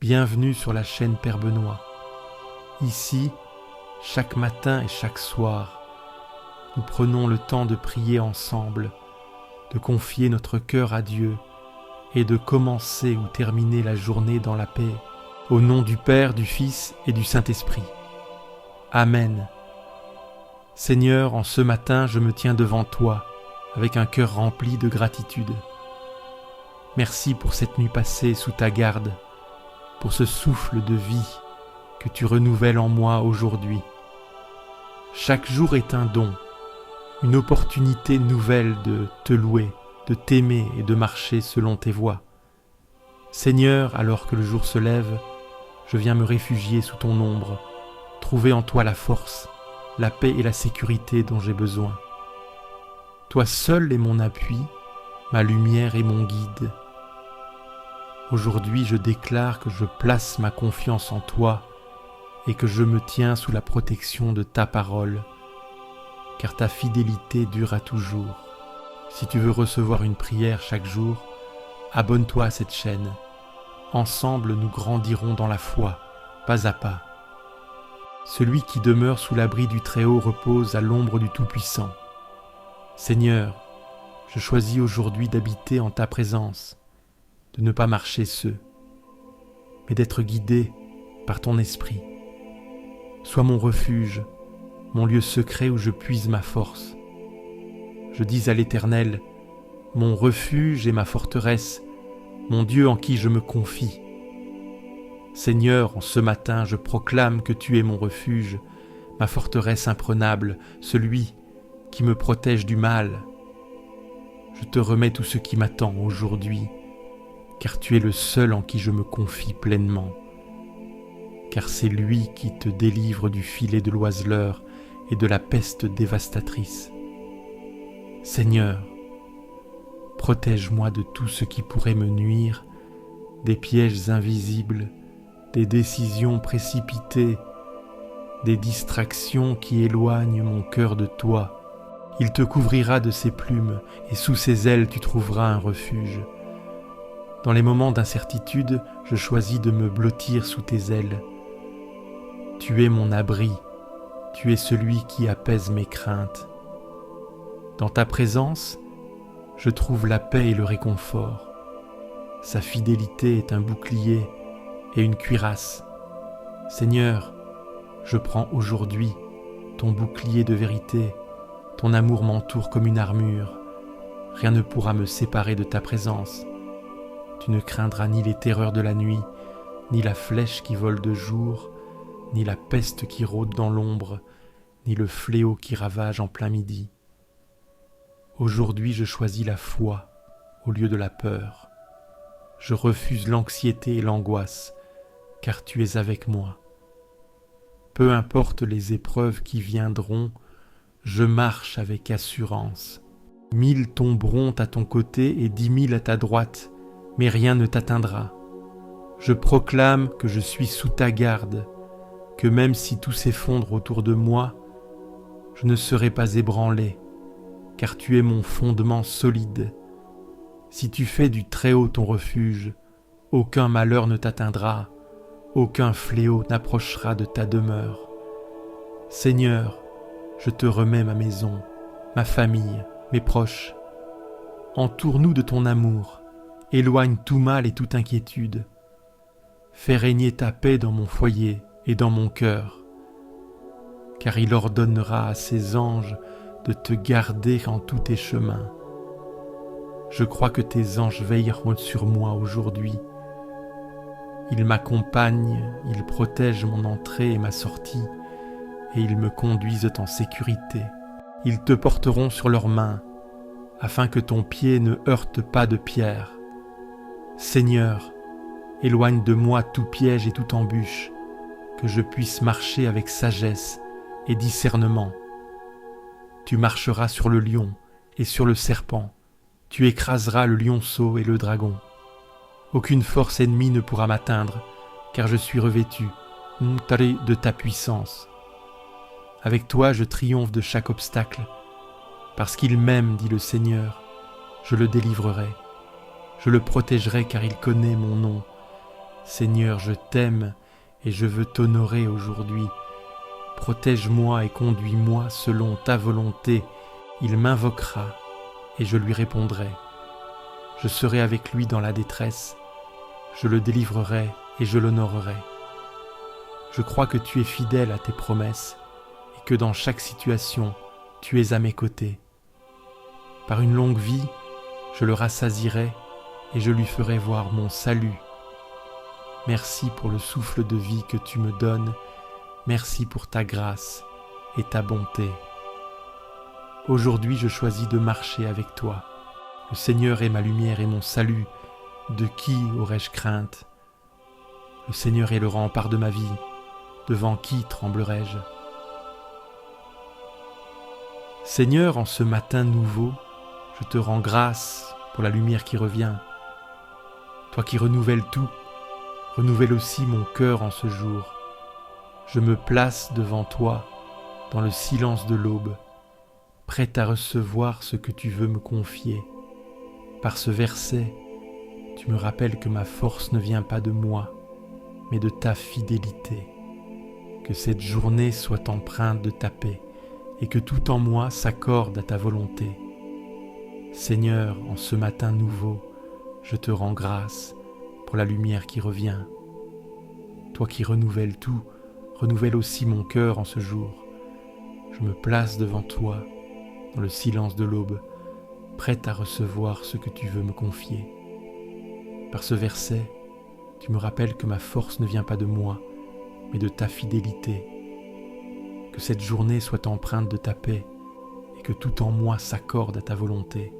Bienvenue sur la chaîne Père Benoît. Ici, chaque matin et chaque soir, nous prenons le temps de prier ensemble, de confier notre cœur à Dieu et de commencer ou terminer la journée dans la paix, au nom du Père, du Fils et du Saint-Esprit. Amen. Seigneur, en ce matin, je me tiens devant toi avec un cœur rempli de gratitude. Merci pour cette nuit passée sous ta garde, pour ce souffle de vie que tu renouvelles en moi aujourd'hui. Chaque jour est un don, une opportunité nouvelle de te louer, de t'aimer et de marcher selon tes voies. Seigneur, alors que le jour se lève, je viens me réfugier sous ton ombre, trouver en toi la force, la paix et la sécurité dont j'ai besoin. Toi seul est mon appui, ma lumière et mon guide. Aujourd'hui, je déclare que je place ma confiance en toi et que je me tiens sous la protection de ta parole, car ta fidélité dure à toujours. Si tu veux recevoir une prière chaque jour, abonne-toi à cette chaîne. Ensemble, nous grandirons dans la foi, pas à pas. Celui qui demeure sous l'abri du Très-Haut repose à l'ombre du Tout-Puissant. Seigneur, je choisis aujourd'hui d'habiter en ta présence, de ne pas marcher seul, mais d'être guidé par ton esprit. Sois mon refuge, mon lieu secret où je puise ma force. Je dis à l'Éternel, mon refuge et ma forteresse, mon Dieu en qui je me confie. Seigneur, en ce matin, je proclame que tu es mon refuge, ma forteresse imprenable, celui qui me protège du mal. Je te remets tout ce qui m'attend aujourd'hui, car tu es le seul en qui je me confie pleinement, car c'est lui qui te délivre du filet de l'oiseleur et de la peste dévastatrice. Seigneur, protège-moi de tout ce qui pourrait me nuire, des pièges invisibles, des décisions précipitées, des distractions qui éloignent mon cœur de toi. Il te couvrira de ses plumes et sous ses ailes tu trouveras un refuge. Dans les moments d'incertitude, je choisis de me blottir sous tes ailes. Tu es mon abri, tu es celui qui apaise mes craintes. Dans ta présence, je trouve la paix et le réconfort. Sa fidélité est un bouclier et une cuirasse. Seigneur, je prends aujourd'hui ton bouclier de vérité, ton amour m'entoure comme une armure. Rien ne pourra me séparer de ta présence. Tu ne craindras ni les terreurs de la nuit, ni la flèche qui vole de jour, ni la peste qui rôde dans l'ombre, ni le fléau qui ravage en plein midi. Aujourd'hui, je choisis la foi au lieu de la peur. Je refuse l'anxiété et l'angoisse, car tu es avec moi. Peu importe les épreuves qui viendront, je marche avec assurance. 1000 tomberont à ton côté et 10 000 à ta droite, mais rien ne t'atteindra. Je proclame que je suis sous ta garde, que même si tout s'effondre autour de moi, je ne serai pas ébranlé, car tu es mon fondement solide. Si tu fais du Très-Haut ton refuge, aucun malheur ne t'atteindra, aucun fléau n'approchera de ta demeure. Seigneur, je te remets ma maison, ma famille, mes proches. Entoure-nous de ton amour, éloigne tout mal et toute inquiétude. Fais régner ta paix dans mon foyer et dans mon cœur, car il ordonnera à ses anges de te garder en tous tes chemins. Je crois que tes anges veilleront sur moi aujourd'hui. Ils m'accompagnent, ils protègent mon entrée et ma sortie, et ils me conduisent en sécurité. Ils te porteront sur leurs mains, afin que ton pied ne heurte pas de pierre. Seigneur, éloigne de moi tout piège et toute embûche, que je puisse marcher avec sagesse et discernement. Tu marcheras sur le lion et sur le serpent, tu écraseras le lionceau et le dragon. Aucune force ennemie ne pourra m'atteindre, car je suis revêtu de ta puissance. Avec toi, je triomphe de chaque obstacle. Parce qu'il m'aime, dit le Seigneur, je le délivrerai. Je le protégerai car il connaît mon nom. Seigneur, je t'aime et je veux t'honorer aujourd'hui. Protège-moi et conduis-moi selon ta volonté. Il m'invoquera et je lui répondrai. Je serai avec lui dans la détresse. Je le délivrerai et je l'honorerai. Je crois que tu es fidèle à tes promesses et que dans chaque situation, tu es à mes côtés. Par une longue vie, je le rassasierai et je lui ferai voir mon salut. Merci pour le souffle de vie que tu me donnes. Merci pour ta grâce et ta bonté. Aujourd'hui, je choisis de marcher avec toi. Le Seigneur est ma lumière et mon salut. De qui aurais-je crainte? Le Seigneur est le rempart de ma vie. Devant qui tremblerai-je? Seigneur, en ce matin nouveau, je te rends grâce pour la lumière qui revient. Toi qui renouvelles tout, renouvelle aussi mon cœur en ce jour. Je me place devant toi dans le silence de l'aube, prêt à recevoir ce que tu veux me confier. Par ce verset, tu me rappelles que ma force ne vient pas de moi, mais de ta fidélité. Que cette journée soit empreinte de ta paix et que tout en moi s'accorde à ta volonté. Seigneur, en ce matin nouveau, je te rends grâce pour la lumière qui revient. Toi qui renouvelles tout, renouvelle aussi mon cœur en ce jour. Je me place devant toi, dans le silence de l'aube, prête à recevoir ce que tu veux me confier. Par ce verset, tu me rappelles que ma force ne vient pas de moi, mais de ta fidélité. Que cette journée soit empreinte de ta paix et que tout en moi s'accorde à ta volonté.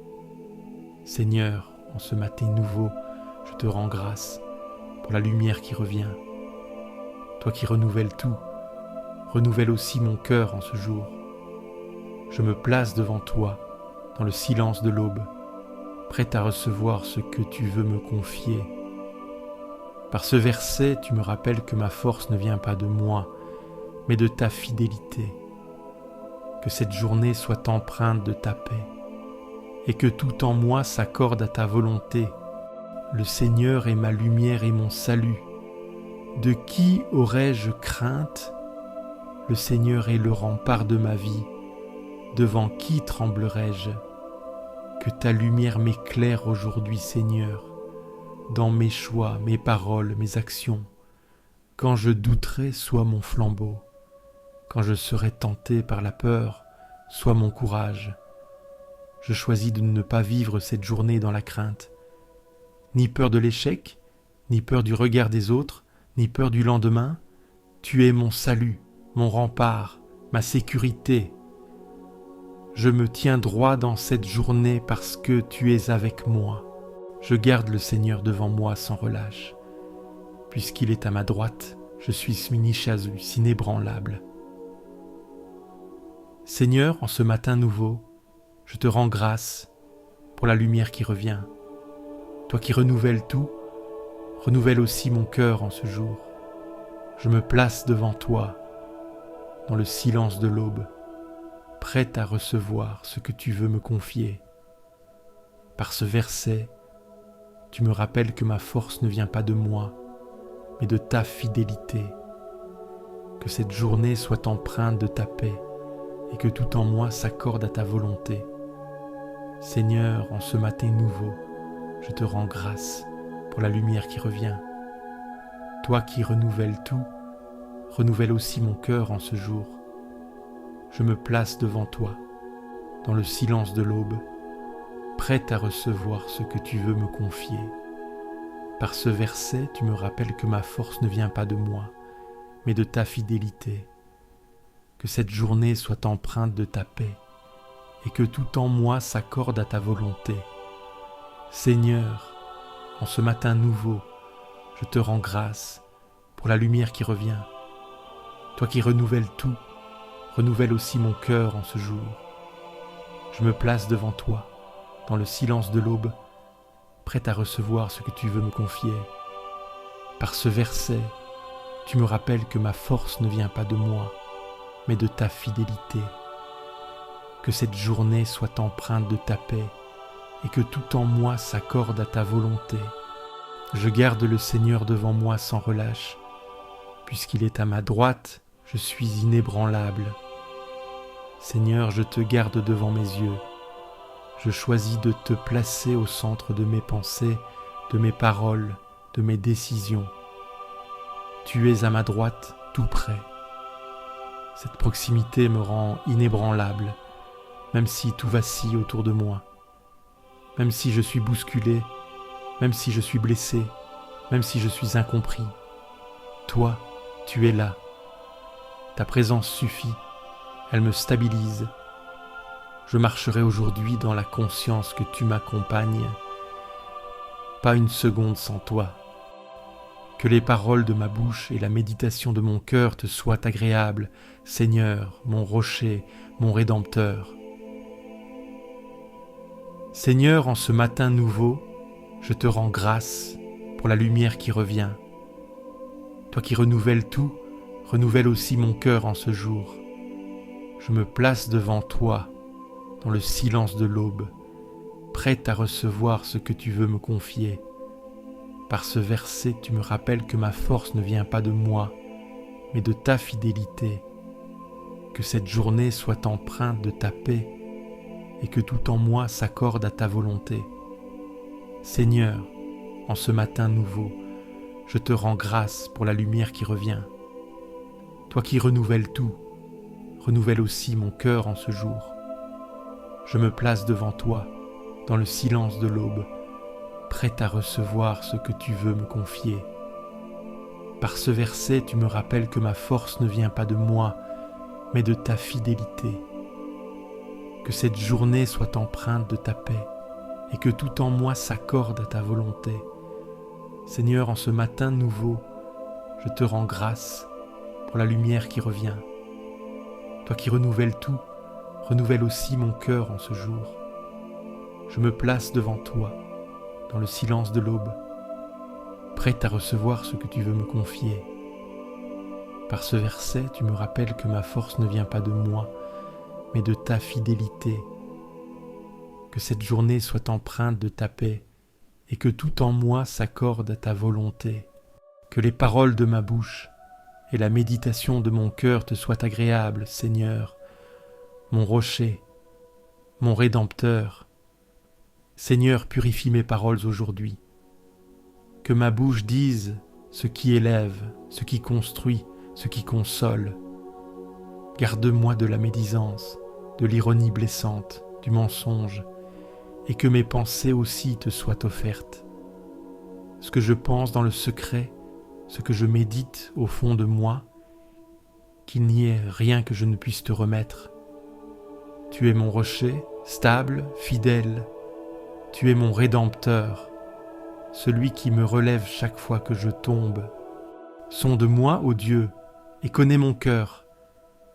Seigneur, en ce matin nouveau, je te rends grâce pour la lumière qui revient. Toi qui renouvelles tout, renouvelle aussi mon cœur en ce jour. Je me place devant toi, dans le silence de l'aube, prêt à recevoir ce que tu veux me confier. Par ce verset, tu me rappelles que ma force ne vient pas de moi, mais de ta fidélité. Que cette journée soit empreinte de ta paix, et que tout en moi s'accorde à ta volonté. Le Seigneur est ma lumière et mon salut. De qui aurais-je crainte? Le Seigneur est le rempart de ma vie. Devant qui tremblerai-je? Que ta lumière m'éclaire aujourd'hui, Seigneur, dans mes choix, mes paroles, mes actions. Quand je douterai, sois mon flambeau. Quand je serai tenté par la peur, sois mon courage. Je choisis de ne pas vivre cette journée dans la crainte. Ni peur de l'échec, ni peur du regard des autres, ni peur du lendemain. Tu es mon salut, mon rempart, ma sécurité. Je me tiens droit dans cette journée parce que tu es avec moi. Je garde le Seigneur devant moi sans relâche. Puisqu'il est à ma droite, je suis Sminichazus, inébranlable. Seigneur, en ce matin nouveau, je te rends grâce pour la lumière qui revient. Toi qui renouvelles tout, renouvelle aussi mon cœur en ce jour. Je me place devant toi, dans le silence de l'aube, prête à recevoir ce que tu veux me confier. Par ce verset, tu me rappelles que ma force ne vient pas de moi, mais de ta fidélité. Que cette journée soit empreinte de ta paix et que tout en moi s'accorde à ta volonté. Seigneur, en ce matin nouveau, je te rends grâce pour la lumière qui revient. Toi qui renouvelles tout, renouvelle aussi mon cœur en ce jour. Je me place devant toi, dans le silence de l'aube, prête à recevoir ce que tu veux me confier. Par ce verset, tu me rappelles que ma force ne vient pas de moi, mais de ta fidélité. Que cette journée soit empreinte de ta paix, et que tout en moi s'accorde à ta volonté. Seigneur, en ce matin nouveau, je te rends grâce pour la lumière qui revient. Toi qui renouvelles tout, renouvelle aussi mon cœur en ce jour. Je me place devant toi, dans le silence de l'aube, prête à recevoir ce que tu veux me confier. Par ce verset, tu me rappelles que ma force ne vient pas de moi, mais de ta fidélité. Que cette journée soit empreinte de ta paix et que tout en moi s'accorde à ta volonté. Je garde le Seigneur devant moi sans relâche. Puisqu'il est à ma droite, je suis inébranlable. Seigneur, je te garde devant mes yeux. Je choisis de te placer au centre de mes pensées, de mes paroles, de mes décisions. Tu es à ma droite, tout près. Cette proximité me rend inébranlable, même si tout vacille autour de moi, même si je suis bousculé, même si je suis blessé, même si je suis incompris. Toi, tu es là. Ta présence suffit, elle me stabilise. Je marcherai aujourd'hui dans la conscience que tu m'accompagnes. Pas une seconde sans toi. Que les paroles de ma bouche et la méditation de mon cœur te soient agréables, Seigneur, mon rocher, mon Rédempteur. Seigneur, en ce matin nouveau, je te rends grâce pour la lumière qui revient. Toi qui renouvelles tout, renouvelle aussi mon cœur en ce jour. Je me place devant toi, dans le silence de l'aube, prête à recevoir ce que tu veux me confier. Par ce verset, tu me rappelles que ma force ne vient pas de moi, mais de ta fidélité. Que cette journée soit empreinte de ta paix et que tout en moi s'accorde à ta volonté. Seigneur, en ce matin nouveau, je te rends grâce pour la lumière qui revient. Toi qui renouvelles tout, renouvelle aussi mon cœur en ce jour. Je me place devant toi, dans le silence de l'aube, prête à recevoir ce que tu veux me confier. Par ce verset, tu me rappelles que ma force ne vient pas de moi, mais de ta fidélité. Que cette journée soit empreinte de ta paix et que tout en moi s'accorde à ta volonté. Seigneur, en ce matin nouveau, je te rends grâce pour la lumière qui revient. Toi qui renouvelles tout, renouvelle aussi mon cœur en ce jour. Je me place devant toi, dans le silence de l'aube, prête à recevoir ce que tu veux me confier. Par ce verset, tu me rappelles que ma force ne vient pas de moi, mais de ta fidélité. Que cette journée soit empreinte de ta paix et que tout en moi s'accorde à ta volonté. Que les paroles de ma bouche et la méditation de mon cœur te soient agréables, Seigneur, mon rocher, mon Rédempteur. Seigneur, purifie mes paroles aujourd'hui. Que ma bouche dise ce qui élève, ce qui construit, ce qui console. Garde-moi de la médisance, de l'ironie blessante, du mensonge, et que mes pensées aussi te soient offertes. Ce que je pense dans le secret, ce que je médite au fond de moi, qu'il n'y ait rien que je ne puisse te remettre. Tu es mon rocher, stable, fidèle. Tu es mon Rédempteur, celui qui me relève chaque fois que je tombe. Sonde-moi, ô Dieu, et connais mon cœur.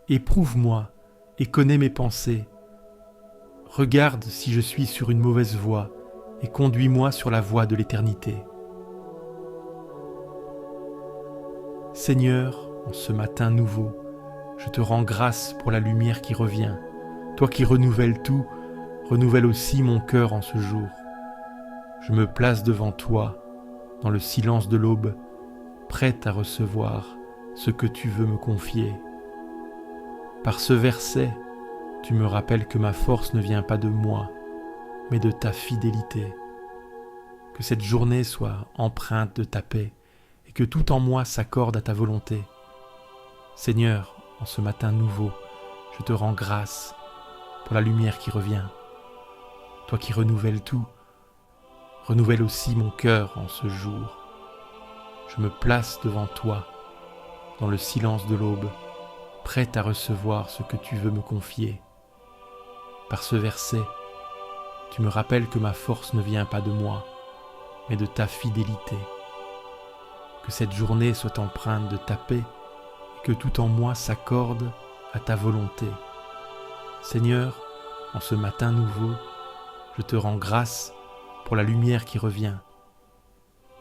Éprouve-moi et connais mes pensées. Regarde si je suis sur une mauvaise voie et conduis-moi sur la voie de l'éternité. Seigneur, en ce matin nouveau, je te rends grâce pour la lumière qui revient. Toi qui renouvelles tout, renouvelle aussi mon cœur en ce jour. Je me place devant toi, dans le silence de l'aube, prête à recevoir ce que tu veux me confier. Par ce verset, tu me rappelles que ma force ne vient pas de moi, mais de ta fidélité. Que cette journée soit empreinte de ta paix et que tout en moi s'accorde à ta volonté. Seigneur, en ce matin nouveau, je te rends grâce pour la lumière qui revient. Toi qui renouvelles tout, renouvelle aussi mon cœur en ce jour. Je me place devant toi, dans le silence de l'aube, prête à recevoir ce que tu veux me confier. Par ce verset, tu me rappelles que ma force ne vient pas de moi, mais de ta fidélité. Que cette journée soit empreinte de ta paix et que tout en moi s'accorde à ta volonté. Seigneur, en ce matin nouveau, je te rends grâce pour la lumière qui revient.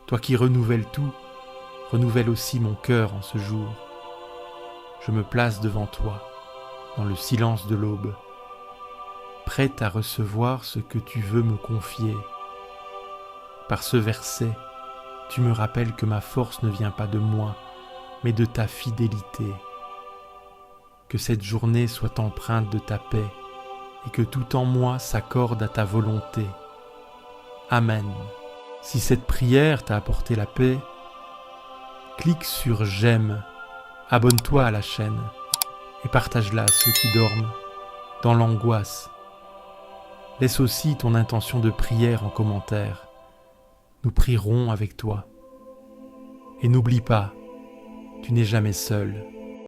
Toi qui renouvelles tout, renouvelle aussi mon cœur en ce jour. Je me place devant toi, dans le silence de l'aube, prête à recevoir ce que tu veux me confier. Par ce verset, tu me rappelles que ma force ne vient pas de moi, mais de ta fidélité. Que cette journée soit empreinte de ta paix et que tout en moi s'accorde à ta volonté. Amen. Si cette prière t'a apporté la paix, clique sur j'aime, abonne-toi à la chaîne et partage-la à ceux qui dorment dans l'angoisse. Laisse aussi ton intention de prière en commentaire. Nous prierons avec toi. Et n'oublie pas, tu n'es jamais seul.